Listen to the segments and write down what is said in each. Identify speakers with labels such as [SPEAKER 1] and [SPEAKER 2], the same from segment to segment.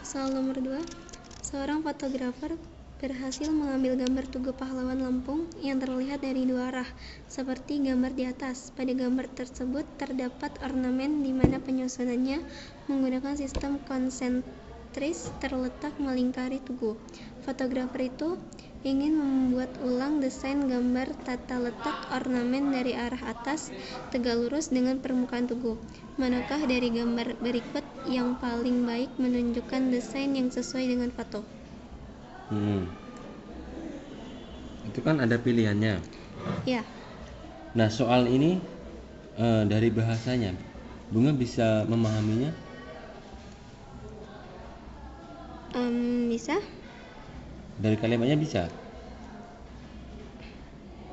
[SPEAKER 1] Soal nomor 2. Seorang fotografer berhasil mengambil gambar Tugu Pahlawan Lampung yang terlihat dari dua arah, seperti gambar di atas. Pada gambar tersebut terdapat ornamen di mana penyusunannya menggunakan sistem konsentris terletak melingkari tugu. Fotografer itu ingin membuat ulang desain gambar tata letak ornamen dari arah atas tegak lurus dengan permukaan tugu. Manakah dari gambar berikut yang paling baik menunjukkan desain yang sesuai dengan foto?
[SPEAKER 2] Itu kan ada pilihannya.
[SPEAKER 1] Ya,
[SPEAKER 2] Nah, soal ini dari bahasanya, Bunga bisa memahaminya?
[SPEAKER 1] bisa?
[SPEAKER 2] Dari kalimatnya bisa?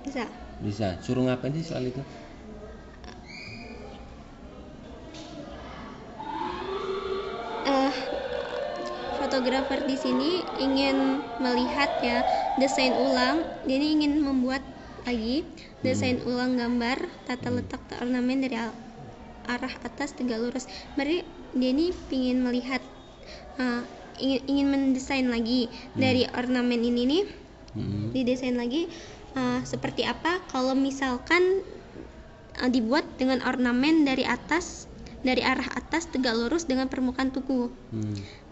[SPEAKER 1] Bisa.
[SPEAKER 2] Bisa. Suruh ngapain sih soal itu?
[SPEAKER 1] Fotografer di sini ingin melihat ya desain ulang. Dia ingin membuat lagi desain ulang gambar tata letak ornamen dari arah atas tegak lurus. Berarti dia ini ingin melihat ingin mendesain lagi dari ornamen ini nih. Didesain lagi seperti apa kalau misalkan dibuat dengan ornamen dari atas, dari arah atas tegak lurus dengan permukaan tugu.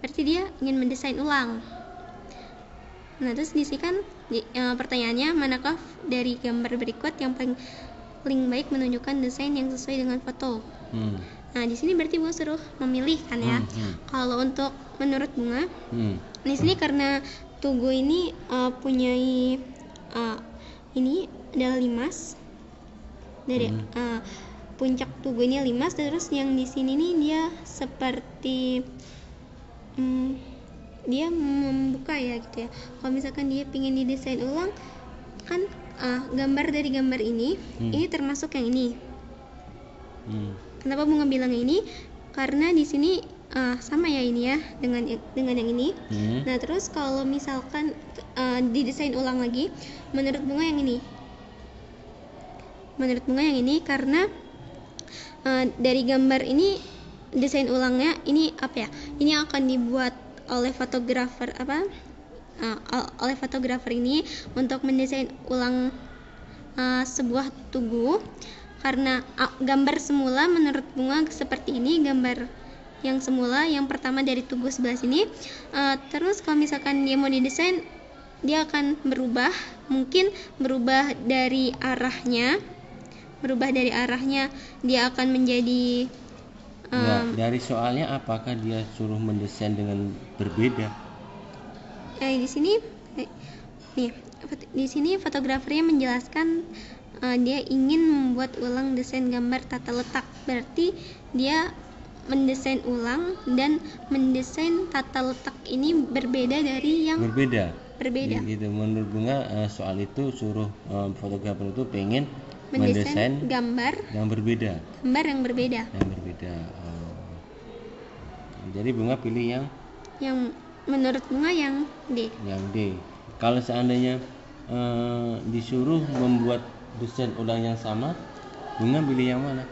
[SPEAKER 1] Berarti dia ingin mendesain ulang. Nah, terus di sini kan pertanyaannya, manakah dari gambar berikut yang paling baik menunjukkan desain yang sesuai dengan foto? Nah, di sini berarti Bunga suruh memilih kan ya. Kalau untuk menurut Bunga, di sini karena tugu ini punyai ini adalah limas dari puncak tugu ini limas, terus yang di sini nih dia seperti dia membuka ya gitu ya. Kalau misalkan dia pingin didesain ulang kan gambar dari gambar ini termasuk yang ini. Kenapa Bunga bilang ini? Karena di sini sama ya ini ya dengan yang ini. Nah, terus kalau misalkan didesain ulang lagi, menurut Bunga yang ini. Menurut Bunga yang ini karena dari gambar ini desain ulangnya ini apa ya? Ini akan dibuat oleh fotografer oleh fotografer ini untuk mendesain ulang sebuah tugu. Karena gambar semula menurut Bunga seperti ini, gambar yang semula yang pertama dari tugu sebelah sini. Terus kalau misalkan dia mau didesain, dia akan berubah, mungkin berubah dari arahnya dia akan menjadi
[SPEAKER 2] dari soalnya apakah dia suruh mendesain dengan berbeda?
[SPEAKER 1] Di sini nih, di sini fotografernya menjelaskan dia ingin membuat ulang desain gambar tata letak. Berarti dia mendesain ulang dan mendesain tata letak ini berbeda dari yang berbeda.
[SPEAKER 2] Gitu. Menurut Bunga soal itu suruh fotografer itu pengen
[SPEAKER 1] mendesain gambar
[SPEAKER 2] yang berbeda. Jadi Bunga pilih yang
[SPEAKER 1] menurut Bunga yang D.
[SPEAKER 2] Yang D. Kalau seandainya disuruh membuat desain ulang yang sama, Bunga pilih yang mana?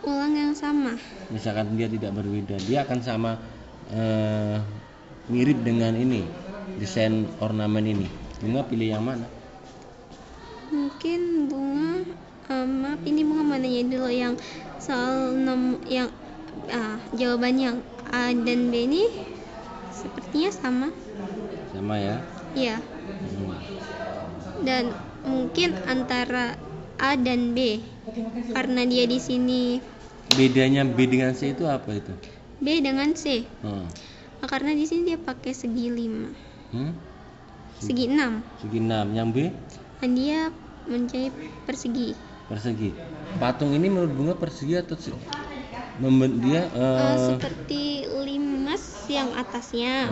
[SPEAKER 1] Ulang yang sama.
[SPEAKER 2] Misalkan dia tidak berbeda, dia akan sama mirip dengan ini desain ornamen ini. Bunga pilih yang mana?
[SPEAKER 1] Mungkin Bunga maaf ini Bunga mau nanya dulu yang soal yang jawaban yang A dan B ini sepertinya sama
[SPEAKER 2] ya.
[SPEAKER 1] Iya. Dan mungkin antara A dan B karena dia di sini.
[SPEAKER 2] Bedanya B dengan C itu apa itu?
[SPEAKER 1] B dengan C. Karena di sini dia pakai segi 5. Segi 6.
[SPEAKER 2] Segi 6. Yang B?
[SPEAKER 1] Dia mencari persegi.
[SPEAKER 2] Patung ini menurut Bunga persegi atau dia
[SPEAKER 1] seperti limas yang atasnya.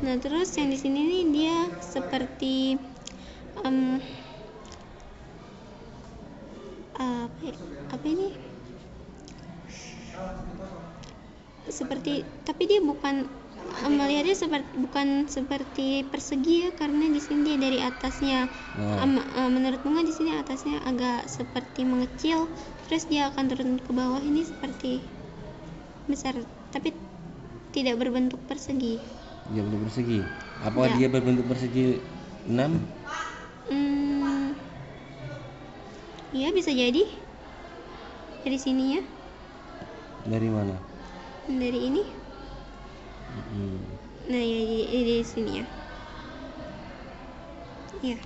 [SPEAKER 1] Nah, terus yang di sini nih dia seperti apa ini? Seperti, tapi dia bukan melihatnya bukan seperti persegi ya, karena di sini dia dari atasnya. Menurut Bunga di sini atasnya agak seperti mengecil, terus dia akan turun ke bawah ini seperti besar. Tapi tidak berbentuk persegi.
[SPEAKER 2] Dia berbentuk persegi. Apakah
[SPEAKER 1] Ya.
[SPEAKER 2] dia berbentuk persegi 6?
[SPEAKER 1] Ya bisa jadi dari sini ya,
[SPEAKER 2] Dari mana?
[SPEAKER 1] dari ini.
[SPEAKER 2] Hmm.
[SPEAKER 1] Nah ya dari sini ya. Ya.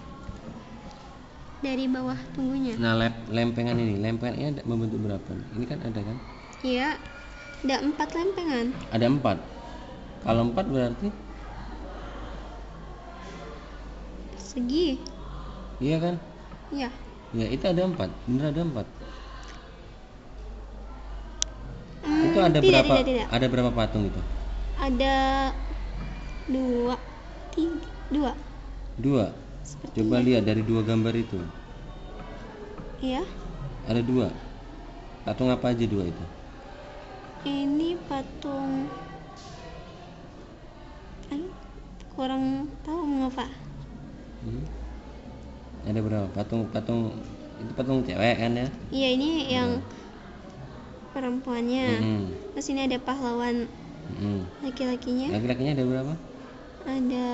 [SPEAKER 1] Dari bawah tunggunya.
[SPEAKER 2] Nah, lempengan ini membentuk berapa? Ini kan ada kan?
[SPEAKER 1] Ya, ada 4 lempengan.
[SPEAKER 2] Ada 4. Kalau 4 berarti
[SPEAKER 1] Segi.
[SPEAKER 2] iya kan?
[SPEAKER 1] Ya.
[SPEAKER 2] Ya, itu ada 4. Bener ada 4. Itu ada
[SPEAKER 1] tidak,
[SPEAKER 2] berapa?
[SPEAKER 1] tidak.
[SPEAKER 2] Ada berapa patung itu?
[SPEAKER 1] Ada 2, 3, 2.
[SPEAKER 2] 2. Coba lihat dari 2 gambar itu.
[SPEAKER 1] Ya.
[SPEAKER 2] Ada 2. Patung apa aja 2 itu?
[SPEAKER 1] Ini patung. Kurang tahu mengapa.
[SPEAKER 2] Ada berapa? Patung itu patung cewek kan ya?
[SPEAKER 1] Iya, ini yang perempuannya. Terus ini ada pahlawan laki-lakinya.
[SPEAKER 2] Laki-lakinya ada berapa?
[SPEAKER 1] Ada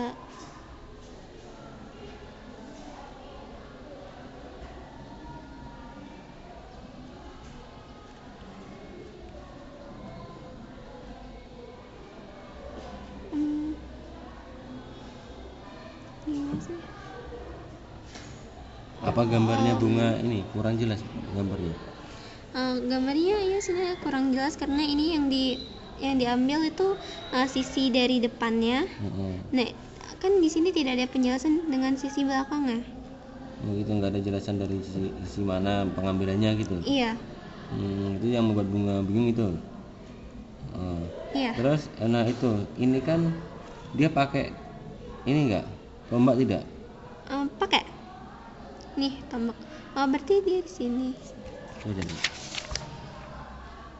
[SPEAKER 2] Apa gambarnya bunga ini? Kurang jelas gambarnya.
[SPEAKER 1] gambarnya ya sudah kurang jelas karena ini yang diambil itu sisi dari depannya. Nah, kan di sini tidak ada penjelasan dengan sisi belakangnya.
[SPEAKER 2] Begitu, nggak ada jelasan dari sisi mana pengambilannya gitu.
[SPEAKER 1] Iya.
[SPEAKER 2] Itu yang membuat bunga bingung itu.
[SPEAKER 1] Iya.
[SPEAKER 2] Terus, nah itu, ini kan dia pakai ini nggak? Tombak tidak?
[SPEAKER 1] Pakai. Nih tombak. Oh, berarti dia di sini.
[SPEAKER 2] Oh, jadi.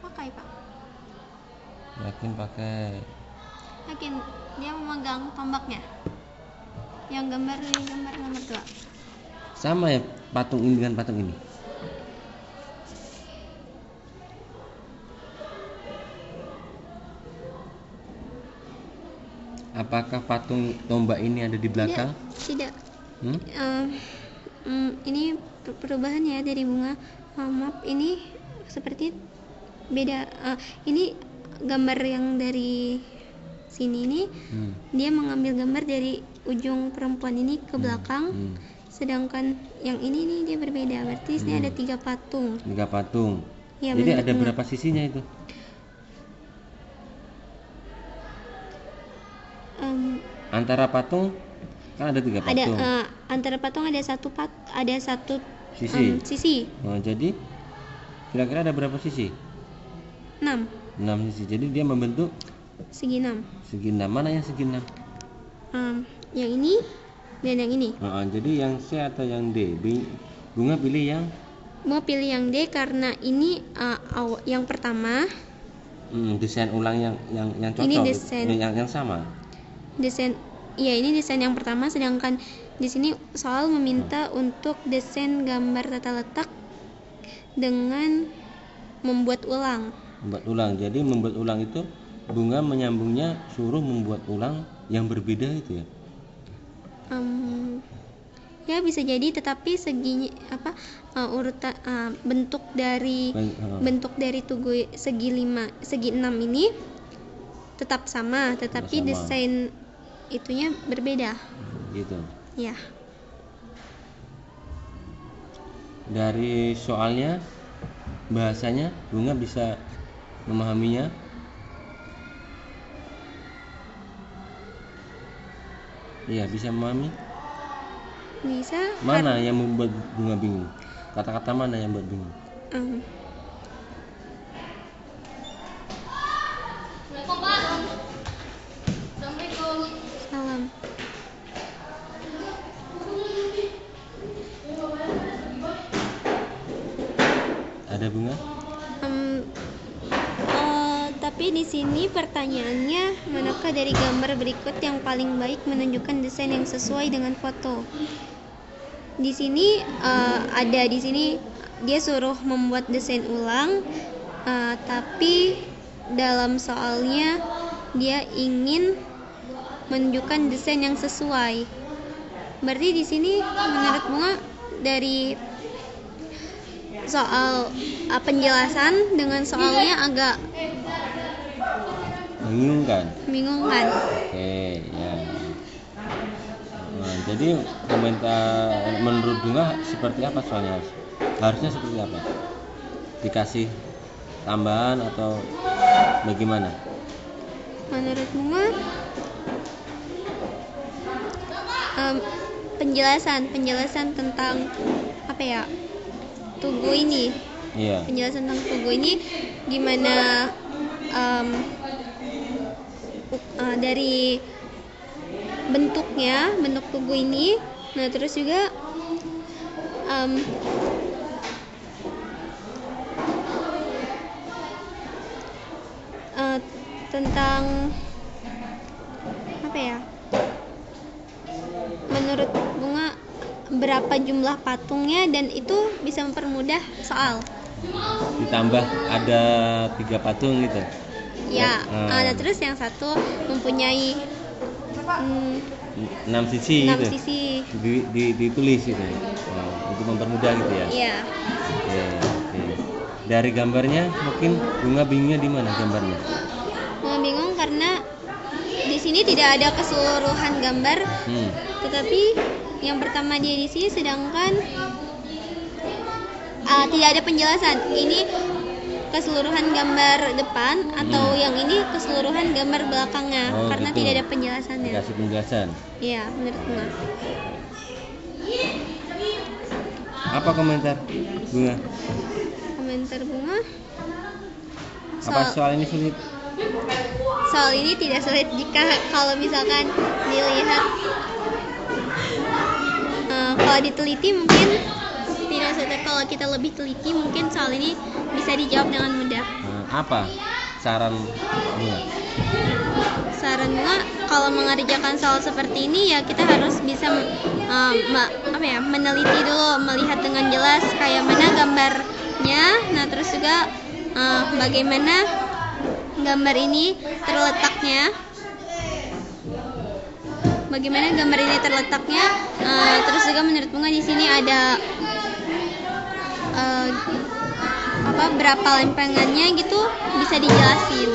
[SPEAKER 1] Pakai, Pak.
[SPEAKER 2] Yakin pakai.
[SPEAKER 1] Yakin dia memegang tombaknya. Yang gambar nomor 2.
[SPEAKER 2] Sama ya patung ini dengan patung ini. Apakah patung tombak ini ada di belakang?
[SPEAKER 1] Tidak. Ini perubahan ya dari bunga. Maaf, ini seperti beda. Ini gambar yang dari sini nih. Dia mengambil gambar dari ujung perempuan ini ke belakang. Sedangkan yang ini nih dia berbeda. Berarti sini ada 3 patung.
[SPEAKER 2] 3 patung.
[SPEAKER 1] Ya,
[SPEAKER 2] jadi ada berapa sisinya itu? Antara patung kan ada 3 patung.
[SPEAKER 1] Antara patung ada satu
[SPEAKER 2] sisi.
[SPEAKER 1] Sisi.
[SPEAKER 2] Jadi kira-kira ada berapa sisi?
[SPEAKER 1] 6.
[SPEAKER 2] 6 sisi. Jadi dia membentuk
[SPEAKER 1] segi 6.
[SPEAKER 2] Segi 6. Mana yang segi 6?
[SPEAKER 1] Yang ini dan yang ini.
[SPEAKER 2] Jadi yang C atau yang D? Bunga pilih yang?
[SPEAKER 1] Mau pilih yang D karena ini yang pertama.
[SPEAKER 2] Desain ulang yang cocok.
[SPEAKER 1] Ini desain
[SPEAKER 2] yang sama.
[SPEAKER 1] Iya, ini desain yang pertama, sedangkan di sini soal meminta untuk desain gambar tata letak dengan membuat ulang.
[SPEAKER 2] Jadi membuat ulang itu bunga menyambungnya suruh membuat ulang yang berbeda itu ya.
[SPEAKER 1] Ya bisa jadi, tetapi seginya urutan bentuk dari tugu segi 6 ini tetap sama, tetapi desain itunya berbeda.
[SPEAKER 2] Gitu.
[SPEAKER 1] Ya.
[SPEAKER 2] Dari soalnya, bahasanya bunga bisa memahaminya. Iya, bisa memahami.
[SPEAKER 1] Bisa.
[SPEAKER 2] Mana yang membuat bunga bingung? Kata-kata mana yang membuat bingung?
[SPEAKER 1] Salam.
[SPEAKER 2] Ada bunga?
[SPEAKER 1] Tapi di sini pertanyaannya, manakah dari gambar berikut yang paling baik menunjukkan desain yang sesuai dengan foto? Di sini ada di sini dia suruh membuat desain ulang, tapi dalam soalnya dia ingin menunjukkan desain yang sesuai. Berarti di sini menurut Bunga dari soal penjelasan dengan soalnya agak
[SPEAKER 2] membingungkan. Oke, ya. Nah, jadi komentar menurut Bunga seperti apa soalnya? Harusnya seperti apa? Dikasih tambahan atau bagaimana?
[SPEAKER 1] Menurut Bunga penjelasan tentang apa ya, tugu ini.
[SPEAKER 2] Iya.
[SPEAKER 1] Penjelasan tentang tugu ini gimana dari bentuk tugu ini. Nah, terus juga tentang apa ya? Menurut Bunga berapa jumlah patungnya, dan itu bisa mempermudah soal.
[SPEAKER 2] Ditambah ada 3 patung gitu.
[SPEAKER 1] Ya, ada terus yang satu mempunyai
[SPEAKER 2] 6 sisi
[SPEAKER 1] 6
[SPEAKER 2] gitu.
[SPEAKER 1] sisi.
[SPEAKER 2] Ditulis gitu. Untuk mempermudah gitu ya.
[SPEAKER 1] Iya.
[SPEAKER 2] Oke. Dari gambarnya mungkin Bunga bingungnya di mana gambarnya?
[SPEAKER 1] Bunga bingung karena di sini tidak ada keseluruhan gambar. Tetapi yang pertama dia di sini, sedangkan tidak ada penjelasan. Ini keseluruhan gambar depan atau yang ini keseluruhan gambar belakangnya, karena
[SPEAKER 2] gitu.
[SPEAKER 1] tidak ada penjelasannya.
[SPEAKER 2] Dikasih penjelasan.
[SPEAKER 1] Iya, menurut Bunga.
[SPEAKER 2] Apa komentar Bunga?
[SPEAKER 1] Komentar Bunga,
[SPEAKER 2] Apa soal ini sulit?
[SPEAKER 1] soal ini tidak sulit jika kalau misalkan dilihat, kalau diteliti mungkin tidak sulit. Kalau kita lebih teliti mungkin soal ini bisa dijawab dengan mudah.
[SPEAKER 2] Apa saran Bunga?
[SPEAKER 1] Saran Bunga, kalau mengerjakan soal seperti ini ya kita harus bisa meneliti dulu, melihat dengan jelas kayak mana gambarnya. Nah, terus juga bagaimana gambar ini terletaknya. Terus juga menurut Bunga di sini ada berapa lempengannya gitu, bisa dijelasin.